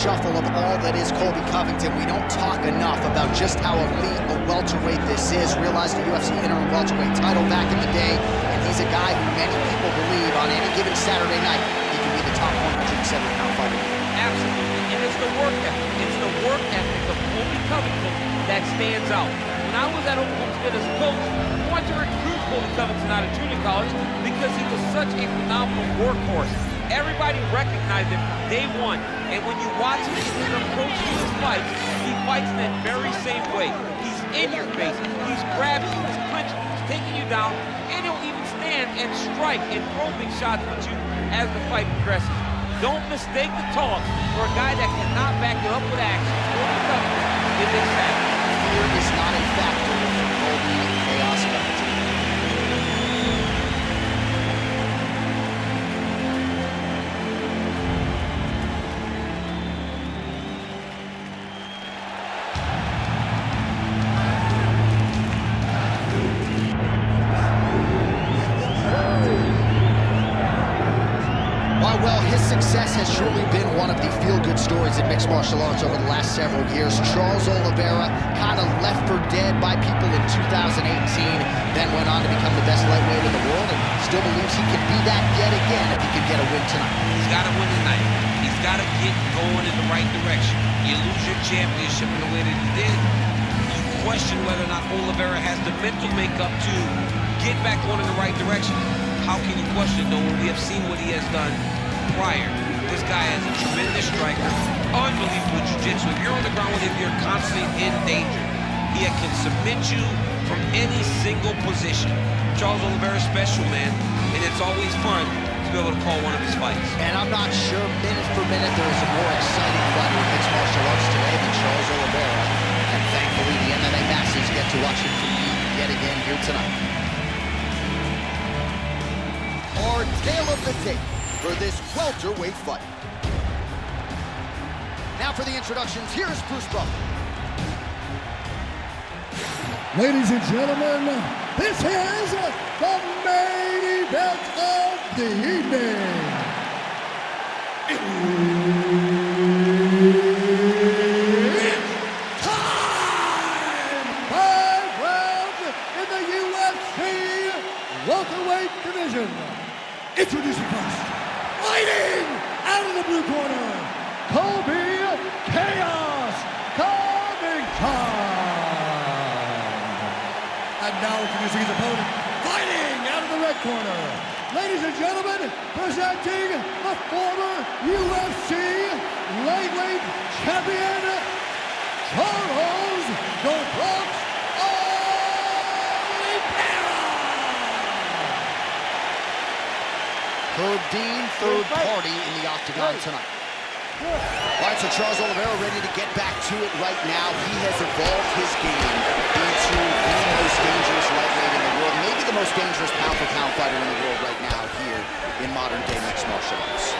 shuffle of all that is Colby Covington. We don't talk enough about just how elite a welterweight this is. Realized the UFC interim welterweight title back in the day, and he's a guy who many people believe on any given Saturday night he can be the top 170-pound fighter. Absolutely, and it's the work ethic. It's the work ethic of Colby Covington that stands out. When I was at Oklahoma State as a coach, I wanted to recruit Colby Covington out of junior college because he was such a phenomenal workhorse. Everybody recognized him from day one, and when you watch him in his approach to his fights, he fights that very same way. He's in your face, he's grabbing you, he's clinching you, he's taking you down, and he'll even stand and strike and throw big shots at you as the fight progresses. Don't mistake the talk for a guy that cannot back it up with action. Colby Covington is a savage. Fear is not a factor for Colby Chaos Covington. Well, his success has surely been one of the feel-good stories in mixed martial arts over the last several years. Charles Oliveira kind of left for dead by people in 2018, then went on to become the best lightweight in the world, and still believes he can be that yet again if he can get a win tonight. He's got to win tonight. He's got to get going in the right direction. You lose your championship in the way that he did, you question whether or not Oliveira has the mental makeup to get back going in the right direction. How can you question, though, when we have seen what he has done prior? This guy is a tremendous striker, unbelievable jiu-jitsu. If you're on the ground with him, you're constantly in danger. He can submit you from any single position. Charles Oliveira's special, man, and it's always fun to be able to call one of his fights. And I'm not sure, minute for minute, there is a more exciting fighter in mixed martial arts today than Charles Oliveira. And thankfully, the MMA masses get to watch him compete yet again here tonight. Our tale of the tape for this welterweight fight. Now for the introductions, here's Bruce Buffer. Ladies and gentlemen, this is the main event of the evening. It's time! 5 rounds in the UFC welterweight division. Introducing first, fighting out of the blue corner, Colby Chaos Covington. And now introducing his opponent, fighting out of the red corner, ladies and gentlemen, presenting the former UFC lightweight champion, Charles "The Bronx" Oliveira. Her Dean third party in the octagon tonight. All right, so Charles Oliveira ready to get back to it right now. He has evolved his game into the most dangerous lightweight in the world, maybe the most dangerous pound-for-pound fighter in the world right now here in modern-day mixed martial arts.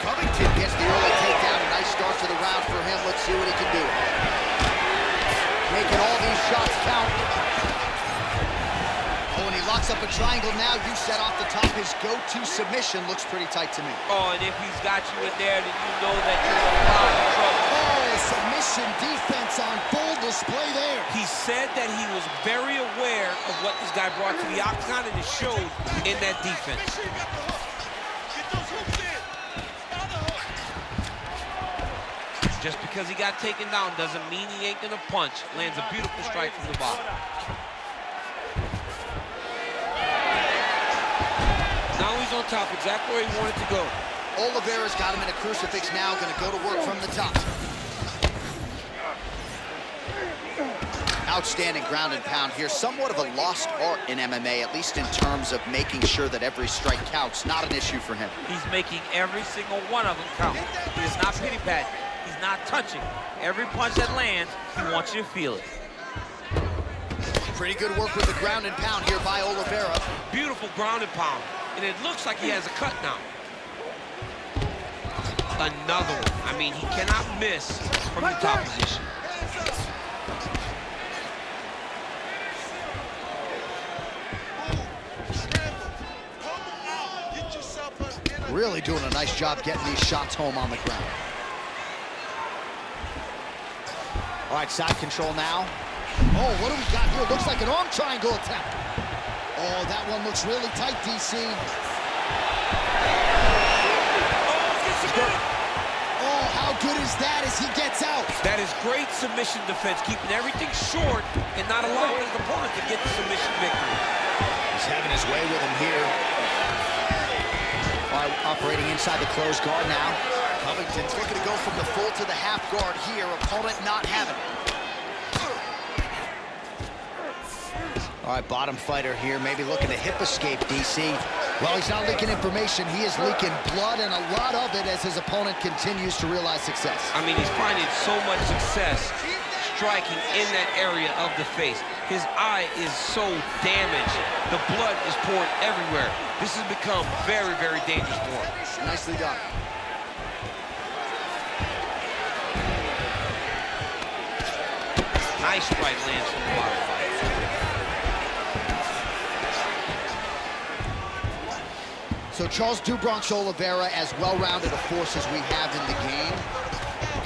Covington gets the early takedown. A nice start to the round for him. Let's see what he can do. Making all these shots count. Locks up a triangle now. You set off the top. His go-to submission looks pretty tight to me. Oh, and if he's got you in there, then you know that you're in a lot of trouble. Oh, submission defense on full display there. He said that he was very aware of what this guy brought to the octagon, and it showed in that defense. Just because he got taken down doesn't mean he ain't gonna punch. Lands a beautiful strike from the bottom. Now he's on top, exactly where he wanted to go. Oliveira's got him in a crucifix now, gonna go to work from the top. Outstanding ground and pound here. Somewhat of a lost art in MMA, at least in terms of making sure that every strike counts. Not an issue for him. He's making every single one of them count. He is not pity-patting. He's not touching. Every punch that lands, he wants you to feel it. Pretty good work with the ground and pound here by Oliveira. Beautiful ground and pound. And it looks like he has a cut now. Another one. I mean, he cannot miss from the top position. really doing a nice job getting these shots home on the ground. All right, side control now. Oh, what do we got here? Looks like an arm triangle attempt. Oh, that one looks really tight, DC. Oh, how good is that as he gets out? That is great submission defense, keeping everything short and not allowing his opponent to get the submission victory. He's having his way with him here. All right, operating inside the closed guard now. Covington's looking to go from the full to the half guard here. Opponent not having it. All right, bottom fighter here, maybe looking to hip escape, DC. Well, he's not leaking information. He is leaking blood, and a lot of it as his opponent continues to realize success. I mean, he's finding so much success striking in that area of the face. His eye is so damaged. The blood is pouring everywhere. This has become very, very dangerous for him. Nicely done. Nice right lands from the bottom fight. So Charles "Dubronx" Oliveira, as well-rounded a force as we have in the game,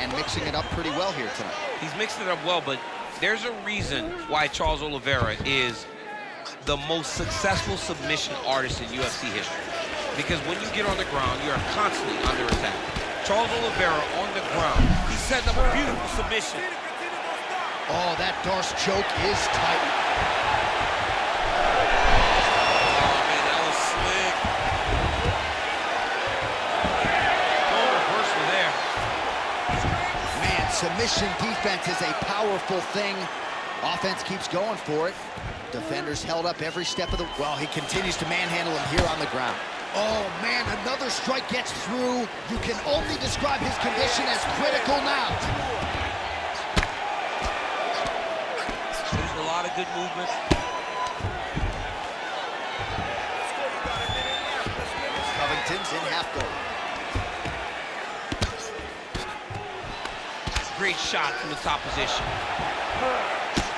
and mixing it up pretty well here tonight. He's mixed it up well, but there's a reason why Charles Oliveira is the most successful submission artist in UFC history. Because when you get on the ground, you are constantly under attack. Charles Oliveira on the ground, he's setting up a beautiful submission. Oh, that Darce choke is tight. Oh, man, that was slick. No reversal there. Man, submission defense is a powerful thing. Offense keeps going for it. Defenders held up every step of the... Well, he continues to manhandle him here on the ground. Oh, man, another strike gets through. You can only describe his condition as critical now. There's a lot of good movement. Covington's in half guard. Great shot from the top position.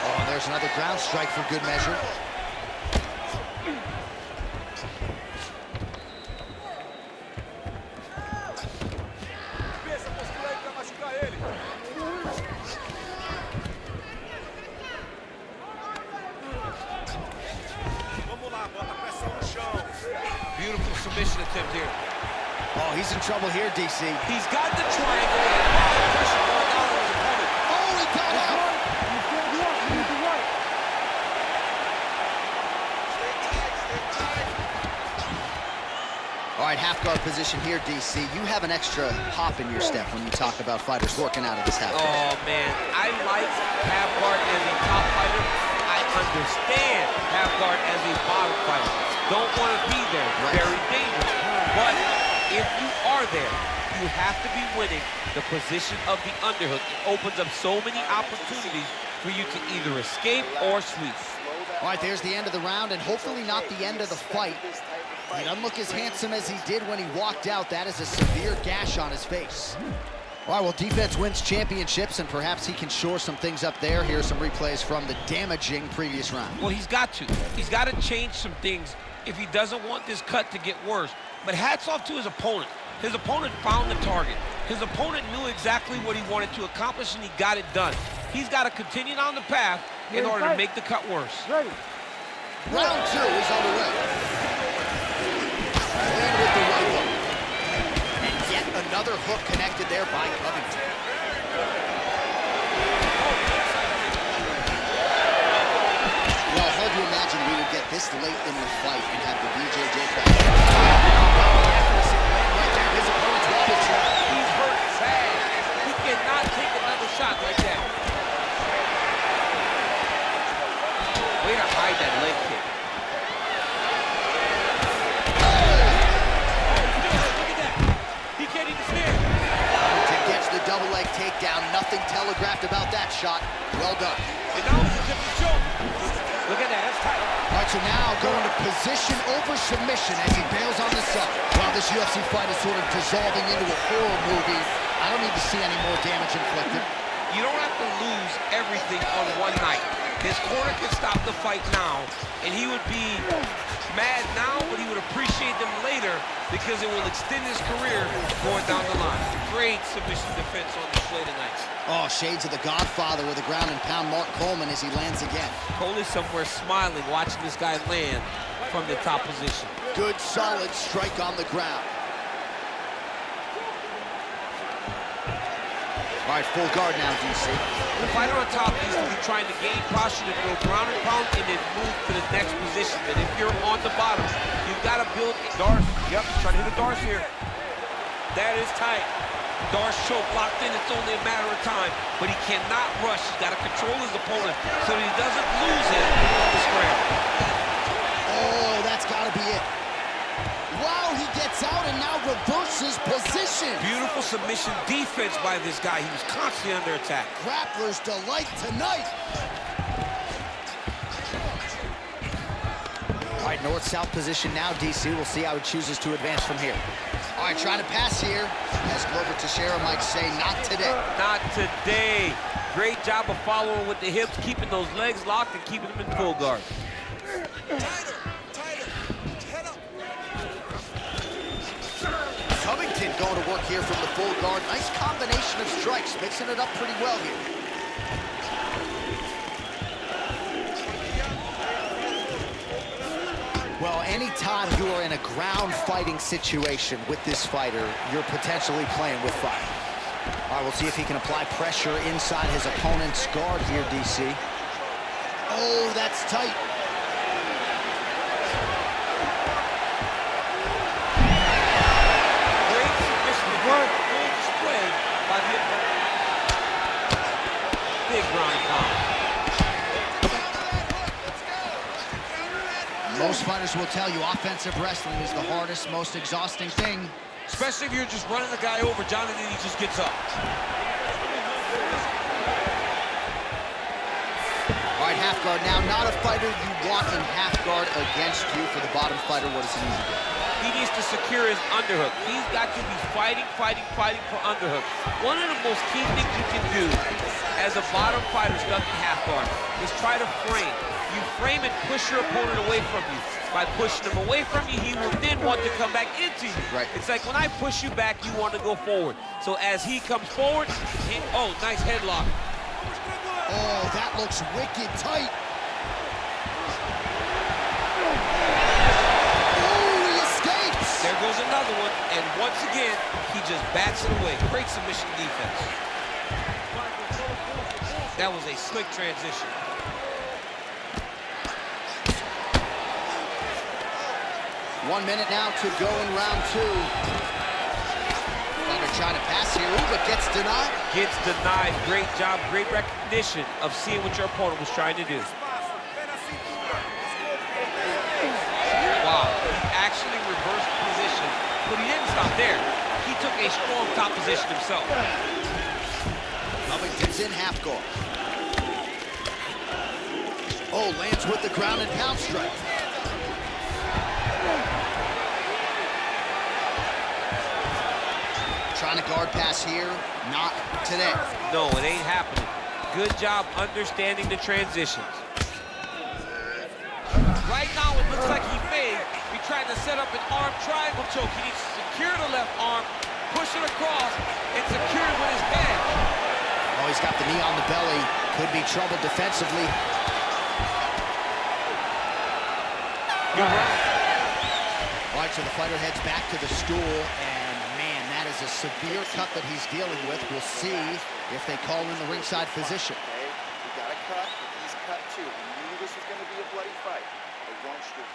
Oh, and there's another ground strike for good measure. Beautiful submission attempt here. Oh, he's in trouble here, DC. He's got the triangle and a lot of pressure going down on his opponent. Oh, he got out! All right, half guard position here, DC. You have an extra hop in your step when you talk about fighters working out of this half guard. Oh, man. I like half guard as a top fighter. I understand half guard as a bottom fighter. Don't want to be there. Right. Very dangerous. But if you are there, you have to be winning the position of the underhook. It opens up so many opportunities for you to either escape or sweep. All right, there's the end of the round, and hopefully not the end of the fight. He doesn't look as handsome as he did when he walked out. That is a severe gash on his face. All right, well, defense wins championships, and perhaps he can shore some things up there. Here are some replays from the damaging previous round. Well, he's got to. He's got to change some things if he doesn't want this cut to get worse. But hats off to his opponent. His opponent found the target. His opponent knew exactly what he wanted to accomplish, and he got it done. He's got to continue down the path in order to make the cut worse. Ready. Round two is on the way. And with the right hook. And yet another hook connected there by Covington. Well, hard to imagine we would get this late in the fight and have the BJJ back. His opponent's wobble trap. He's hurt bad. He cannot take another shot like that. Way to hide that leg kick. Look at that. He can't even stand. Covington gets the double leg takedown. Nothing telegraphed about that shot. Well done. And now it's a different choke. Look at that. That's tight. All right, so now going to position over submission as he bails on the sub. Well, this UFC fight is sort of dissolving into a horror movie. I don't need to see any more damage inflicted. You don't have to lose everything on one night. His corner can stop the fight now, and he would be mad now, but he would appreciate them later because it will extend his career going down the line. Great submission defense on display tonight. Oh, shades of the Godfather with a ground and pound Mark Coleman as he lands again. Coley somewhere smiling, watching this guy land from the top position. Good, solid strike on the ground. All right, full guard now, DC. The fighter on top needs to be trying to gain posture to go ground and pound and then move to the next position. But if you're on the bottom, you've got to build a Darce. Yep, he's trying to hit a Darce here. That is tight. Darce choke locked in. It's only a matter of time. But he cannot rush. He's got to control his opponent so that he doesn't lose him on the scramble. Oh, that's got to be it. Wow, he gets out and now reverses position. Beautiful submission defense by this guy. He was constantly under attack. Grappler's delight tonight. All right, north-south position now, DC. We'll see how he chooses to advance from here. All right, trying to pass here. As Glover Teixeira might say, not today. Not today. Great job of following with the hips, keeping those legs locked and keeping them in full guard. Covington going to work here from the full guard. Nice combination of strikes, mixing it up pretty well here. Well, anytime you are in a ground fighting situation with this fighter, you're potentially playing with fire. All right, we'll see if he can apply pressure inside his opponent's guard here, DC. Oh, that's tight. Most fighters will tell you offensive wrestling is the hardest, most exhausting thing. Especially if you're just running the guy over, John, and then he just gets up. All right, half guard now. Not a fighter you want in half guard against you. For the bottom fighter, what does he need to do? He needs to secure his underhook. He's got to be fighting for underhook. One of the most key things you can do as a bottom fighter stuck in half guard is try to frame. You frame and push your opponent away from you. By pushing him away from you, he will then want to come back into you. Right. It's like when I push you back, you want to go forward. So as he comes forward, oh, nice headlock. Oh, that looks wicked tight. Oh, he escapes. There goes another one, and once again, he just bats it away. Great submission defense. That was a slick transition. One minute now to go in round two. Fighter trying to pass here, ooh, but gets denied. Gets denied. Great job, great recognition of seeing what your opponent was trying to do. Wow, he actually reversed the position, but he didn't stop there. He took a strong top position himself. Covington's in half guard. Oh, lands with the ground and pound strike. Trying to guard pass here, not today. No, it ain't happening. Good job understanding the transitions. Right now, it looks like he may be trying to set up an arm triangle choke. He needs to secure the left arm, push it across, and secure it with his head. Oh, he's got the knee on the belly. Could be trouble defensively. Good round. All right, so the fighter heads back to the stool, and man, that is a severe cut that he's dealing with. We'll see if they call in the ringside physician. Okay, we got a cut, but he's cut too. We knew this was going to be a bloody fight. They want you to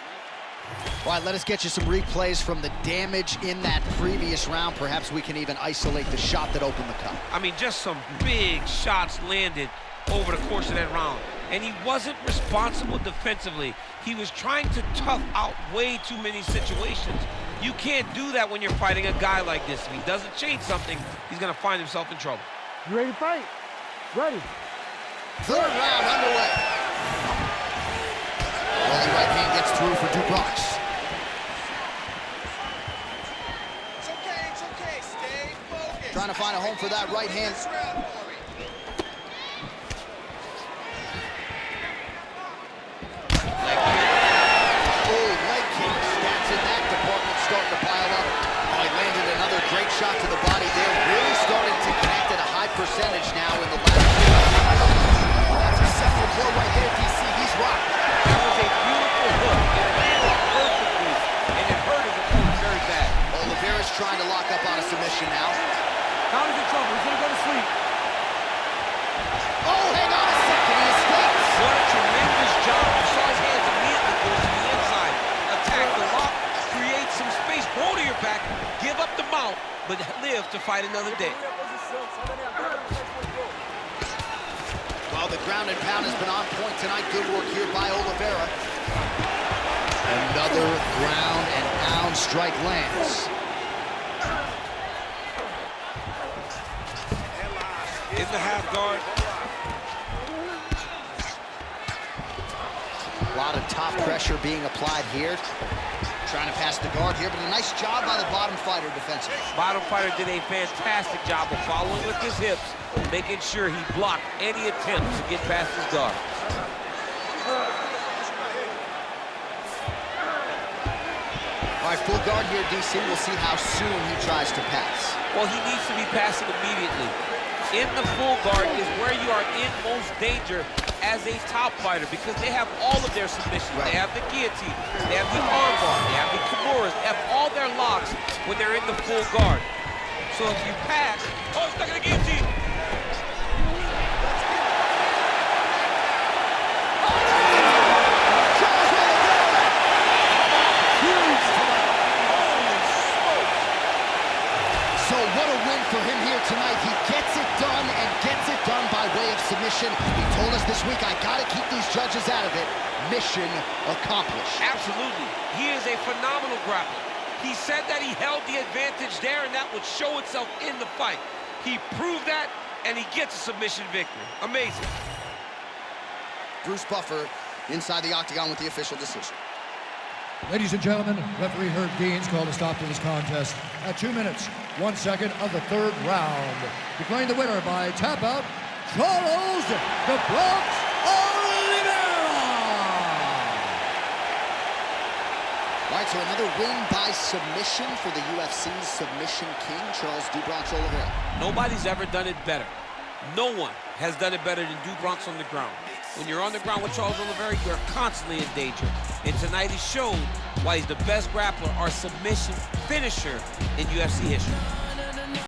All right, let us get you some replays from the damage in that previous round. Perhaps we can even isolate the shot that opened the cut. I mean, just some big shots landed over the course of that round. And he wasn't responsible defensively. He was trying to tough out way too many situations. You can't do that when you're fighting a guy like this. If he doesn't change something, he's going to find himself in trouble. You ready to fight? Ready. Third round underway. Early right hand gets through for Dubois. It's okay, stay focused. Trying to find a home for that right hand. shot to the body there, really starting to connect at a high percentage now in the last few. That's a second blow right there, DC. He's rocked. That was a beautiful hook. It landed perfectly, and it hurt his opponent very bad. Oliveira's trying to lock up on a submission now. Counter's in trouble. He's gonna go to sleep. Oh, hang on a second. He escapes. What a tremendous job. You saw his hands immediately go to the inside. Attack the lock, create some space, roll to your back, give up the mount, but live to fight another day. Well, the ground and pound has been on point tonight. Good work here by Oliveira. Another ground and pound strike lands. In the half guard. A lot of top pressure being applied here. Trying to pass the guard here, but a nice job by the bottom fighter defensively. Bottom fighter did a fantastic job of following with his hips, making sure he blocked any attempt to get past his guard. All right, full guard here, DC. We'll see how soon he tries to pass. Well, he needs to be passing immediately. In the full guard is where you are in most danger as a top fighter because they have all of their submissions. Right. They have the guillotine, they have the armbar, they have the kimuras, they have all their locks when they're in the full guard. So if you pass, oh, stuck in the guillotine. So what a win for him here tonight. He gets it done and gets it done by way of submission. He told us this week, I gotta keep these judges out of it. Mission accomplished. Absolutely. He is a phenomenal grappler. He said that he held the advantage there and that would show itself in the fight. He proved that and he gets a submission victory. Amazing. Bruce Buffer inside the octagon with the official decision. Ladies and gentlemen, referee Herb Deans called a stop to this contest at 2 minutes, 1 second of the third round. Declaring the winner by tap out, Charles "The Bronx" Oliveira! All right, so another win by submission for the UFC's submission king, Charles "Do Bronx" Oliveira. Nobody's ever done it better. No one has done it better than Do Bronx on the ground. When you're on the ground with Charles Oliveira, you're constantly in danger. And tonight he showed why he's the best grappler or submission finisher in UFC history.